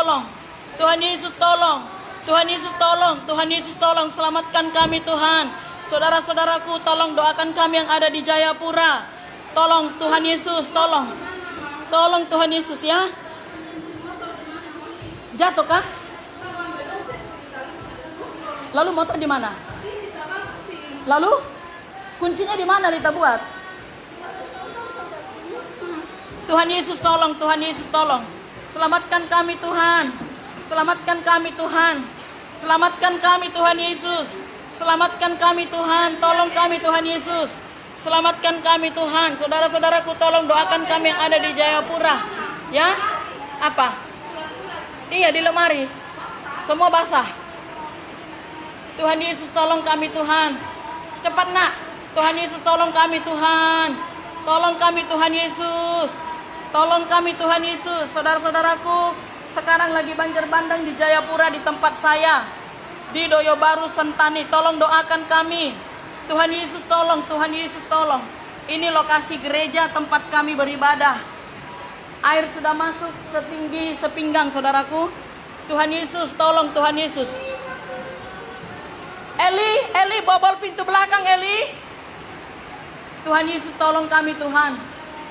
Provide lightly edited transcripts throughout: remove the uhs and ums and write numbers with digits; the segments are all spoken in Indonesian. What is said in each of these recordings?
tolong. Tuhan Yesus tolong. Tuhan Yesus tolong. Tuhan Yesus tolong. Selamatkan kami Tuhan. Saudara-saudaraku, tolong doakan kami yang ada di Jayapura. Tolong Tuhan Yesus, tolong. Tolong Tuhan Yesus ya. Jatuh kah? Lalu motor di mana? Lalu kuncinya di mana Lita buat? Tuhan Yesus tolong, Tuhan Yesus tolong. Selamatkan kami Tuhan. Selamatkan kami Tuhan. Selamatkan kami Tuhan Yesus. Selamatkan kami Tuhan. Tolong kami Tuhan Yesus. Selamatkan kami Tuhan. Saudara-saudaraku, tolong doakan kami yang ada di Jayapura. Ya? Apa? Iya, di lemari. Semua basah. Tuhan Yesus tolong kami Tuhan. Cepat nak. Tuhan Yesus tolong kami Tuhan. Tolong kami Tuhan Yesus. Tolong kami Tuhan Yesus. Saudara-saudaraku, sekarang lagi banjir bandang di Jayapura di tempat saya. Di Doyo Baru Sentani. Tolong doakan kami. Tuhan Yesus tolong. Tuhan Yesus tolong. Ini lokasi gereja tempat kami beribadah. Air sudah masuk setinggi sepinggang saudaraku. Tuhan Yesus tolong. Tuhan Yesus. Eli, bobol pintu belakang Eli. Tuhan Yesus tolong kami Tuhan.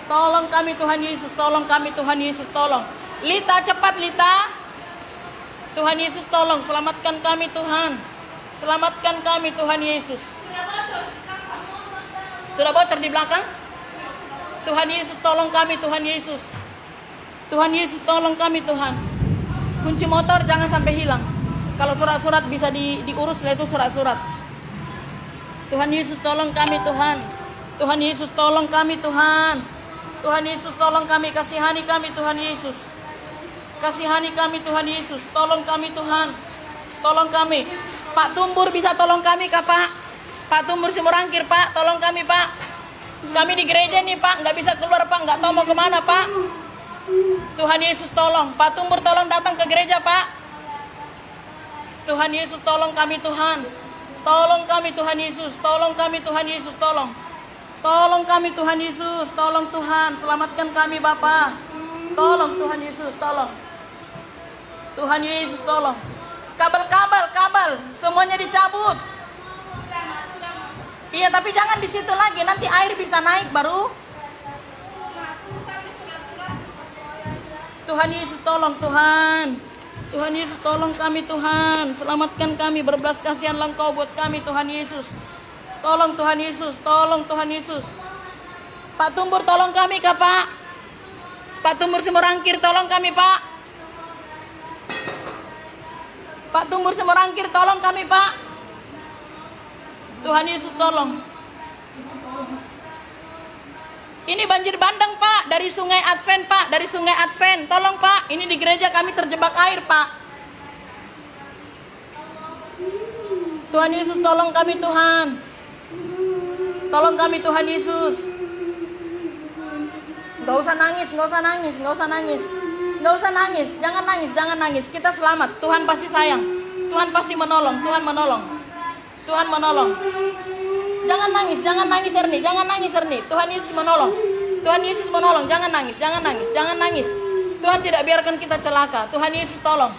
Tolong kami Tuhan Yesus, tolong kami Tuhan Yesus, tolong. Lita, cepat Lita. Tuhan Yesus tolong, selamatkan kami Tuhan. Selamatkan kami Tuhan Yesus. Sudah bocor di belakang? Tuhan Yesus tolong kami Tuhan Yesus. Tuhan Yesus tolong kami Tuhan. Kunci motor jangan sampai hilang. Kalau surat-surat bisa diurus, itu surat-surat. Tuhan Yesus tolong kami Tuhan. Tuhan Yesus tolong kami Tuhan. Tuhan Yesus tolong kami, kasihani kami Tuhan Yesus. Kasihani kami Tuhan Yesus. Tolong kami Tuhan. Tolong kami. Pak Tumbur bisa tolong kami kah Pak? Pak Tumbur Simorangkir Pak, tolong kami Pak. Kami di gereja nih Pak, nggak bisa keluar Pak, nggak tahu mau kemana Pak. Tuhan Yesus tolong. Pak Tumbur tolong datang ke gereja Pak. Tuhan Yesus tolong kami Tuhan. Tolong kami Tuhan Yesus. Tolong kami Tuhan Yesus, tolong. Tolong kami Tuhan Yesus. Tolong Tuhan, selamatkan kami Bapa. Tolong Tuhan Yesus, tolong. Tuhan Yesus tolong. Kabel semuanya dicabut. Iya, tapi jangan di situ lagi, nanti air bisa naik baru. Tuhan Yesus tolong Tuhan. Tuhan Yesus tolong kami Tuhan. Selamatkan kami, berbelas kasihanlah Engkau buat kami Tuhan Yesus. Tolong Tuhan Yesus, tolong Tuhan Yesus. Pak Tumbur tolong kami kah Pak? Pak Tumbur Simorangkir tolong kami Pak. Pak Tumbur Simorangkir tolong kami Pak. Tuhan Yesus tolong. Ini banjir bandang Pak, dari Sungai Advent Pak, dari Sungai Advent. Tolong Pak, ini di gereja kami terjebak air Pak. Tuhan Yesus tolong kami Tuhan. Tolong kami Tuhan Yesus. Gak usah nangis, gak usah nangis, gak usah nangis. Gak usah nangis, jangan nangis, jangan nangis. Kita selamat, Tuhan pasti sayang. Tuhan pasti menolong, Tuhan menolong. Tuhan menolong. Jangan nangis Erni, jangan nangis Erni. Tuhan Yesus menolong. Tuhan Yesus menolong, jangan nangis, jangan nangis, jangan nangis. Tuhan tidak biarkan kita celaka. Tuhan Yesus tolong.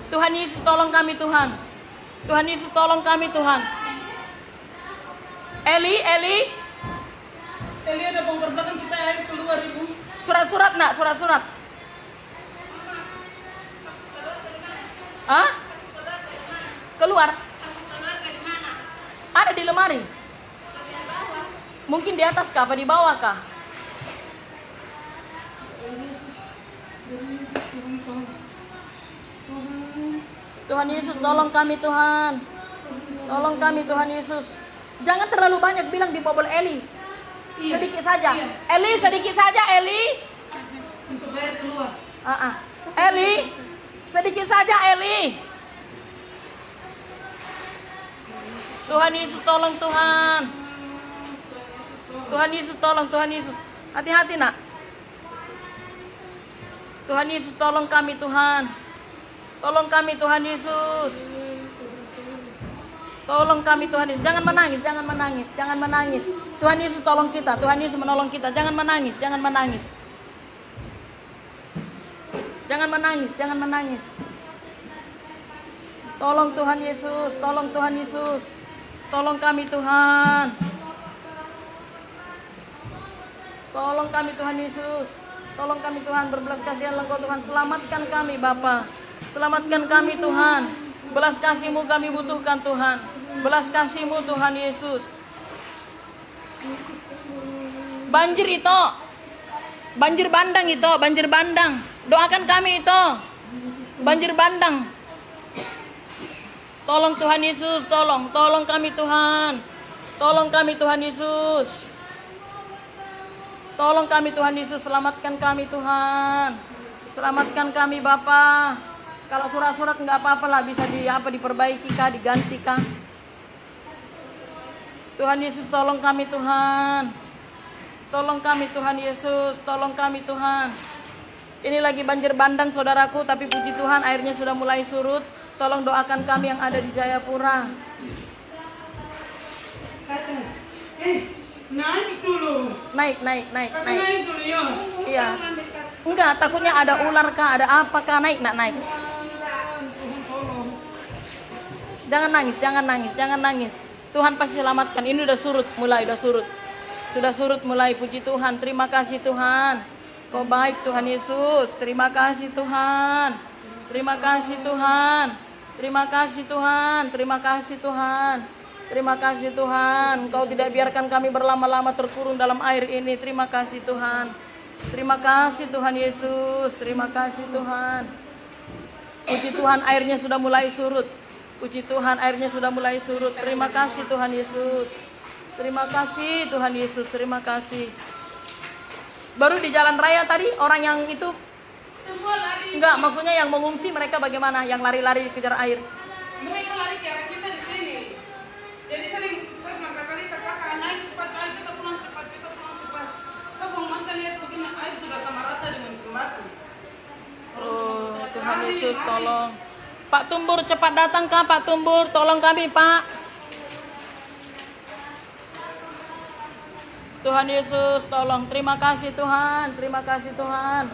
Tuhan Yesus tolong kami Tuhan. Tuhan Yesus tolong kami Tuhan. Eli ada bongkar belakang supaya air keluar Ibu. Surat-surat nak, surat-surat. Hah? Keluar. Ada di lemari. Mungkin di atas kah, apa di bawah kah? Tuhan Yesus tolong kami Tuhan. Tolong kami Tuhan Yesus. Jangan terlalu banyak bilang di bobol Eli. Sedikit saja. Eli, sedikit saja Eli. Untuk air keluar. Eli, sedikit saja Eli. Tuhan Yesus tolong Tuhan. Tuhan Yesus tolong, Tuhan Yesus. Hati-hati nak. Tuhan Yesus tolong kami Tuhan. Tolong kami Tuhan Yesus. Tolong kami Tuhan Yesus. Jangan menangis, jangan menangis, jangan menangis. Tuhan Yesus tolong kita, Tuhan Yesus menolong kita. Jangan menangis, jangan menangis. Jangan menangis, jangan menangis. Tolong Tuhan Yesus, tolong Tuhan Yesus. Tolong kami Tuhan. Tolong kami Tuhan Yesus. Tolong kami Tuhan, berbelas kasihan Engkau Tuhan. Selamatkan kami Bapa. Selamatkan kami Tuhan. Belas kasih-Mu kami butuhkan Tuhan. Belas kasih-Mu Tuhan Yesus. Banjir itu. Banjir bandang itu, banjir bandang. Doakan kami itu. Banjir bandang. Tolong Tuhan Yesus, tolong kami Tuhan. Tolong kami Tuhan Yesus. Tolong kami Tuhan Yesus, selamatkan kami Tuhan. Selamatkan kami Bapa. Kalau surat-surat nggak apa-apa lah, bisa diperbaiki kah, diganti kah. Tuhan Yesus tolong kami Tuhan. Tolong kami Tuhan Yesus, tolong kami Tuhan. Ini lagi banjir bandang saudaraku, tapi puji Tuhan airnya sudah mulai surut. Tolong doakan kami yang ada di Jayapura. Naik dulu. Naik. Naik dulu ya. Iya. Enggak, takutnya ada ular kah, ada apa kah, naik. Jangan nangis. Tuhan pasti selamatkan. Ini udah surut, Sudah surut mulai, puji Tuhan. Terima kasih Tuhan. Kau baik Tuhan Yesus. Terima kasih Tuhan. Terima kasih Tuhan. Terima kasih Tuhan. Terima kasih Tuhan. Terima kasih Tuhan. Engkau tidak biarkan kami berlama-lama terkurung dalam air ini. Terima kasih Tuhan. Terima kasih Tuhan Yesus. Terima kasih Tuhan. Puji Tuhan airnya sudah mulai surut. Puji Tuhan airnya sudah mulai surut. Terima kasih Tuhan Yesus. Terima kasih Tuhan Yesus. Terima kasih. Baru di jalan raya tadi orang yang itu Semua lari. enggak, maksudnya yang mengungsi mereka bagaimana? Yang lari-lari dikejar air. Mereka lari ke arah kita di sini. Jadi sering mengatakan kakak naik cepat, ayo kita pulang cepat. Saya mau makan lihat begini, air sudah sama rata dengan jembatan. Oh, Tuhan Yesus tolong. Pak Tumbur cepat datang kah Pak Tumbur? Tolong kami Pak. Tuhan Yesus tolong. Terima kasih Tuhan. Terima kasih Tuhan.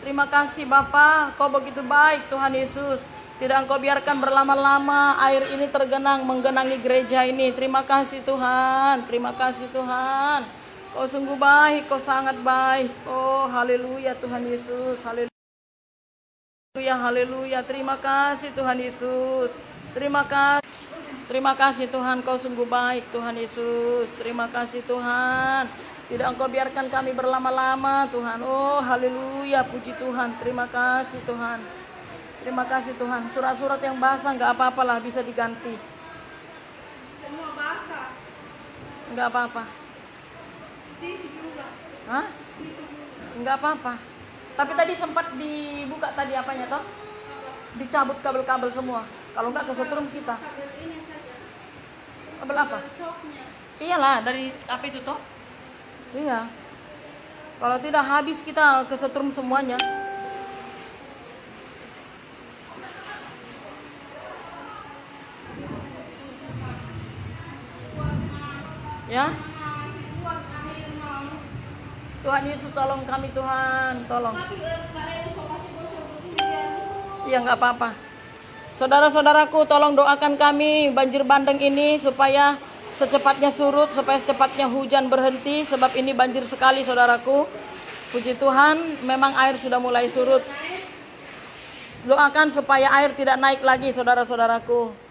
Terima kasih Bapa. Kau begitu baik Tuhan Yesus. Tidak Engkau biarkan berlama-lama air ini menggenangi gereja ini. Terima kasih Tuhan. Terima kasih Tuhan. Kau sungguh baik. Kau sangat baik. Oh haleluya Tuhan Yesus. Haleluya. Haleluya. Terima kasih Tuhan Yesus. Terima kasih Tuhan, Kau sungguh baik Tuhan Yesus. Terima kasih Tuhan. Tidak Engkau biarkan kami berlama-lama Tuhan. Oh haleluya, puji Tuhan. Terima kasih Tuhan. Terima kasih Tuhan. Surat-surat yang basah nggak apa-apalah, bisa diganti. Semua basah. Nggak apa-apa. Hah? Nggak apa-apa. Tapi tadi sempat dibuka tadi apanya toh? Dicabut kabel-kabel semua. Kalau nggak kesetrum kita. Kabel ini saja. Kabel apa? Coknya. Iyalah, dari apa itu toh? Iya. Kalau tidak habis kita kesetrum semuanya. Ya. Tuhan Yesus tolong kami Tuhan, tolong. Iya nggak apa-apa. Saudara-saudaraku tolong doakan kami banjir bandang ini supaya secepatnya surut, supaya secepatnya hujan berhenti. Sebab ini banjir sekali saudaraku. Puji Tuhan memang air sudah mulai surut. Doakan supaya air tidak naik lagi saudara-saudaraku.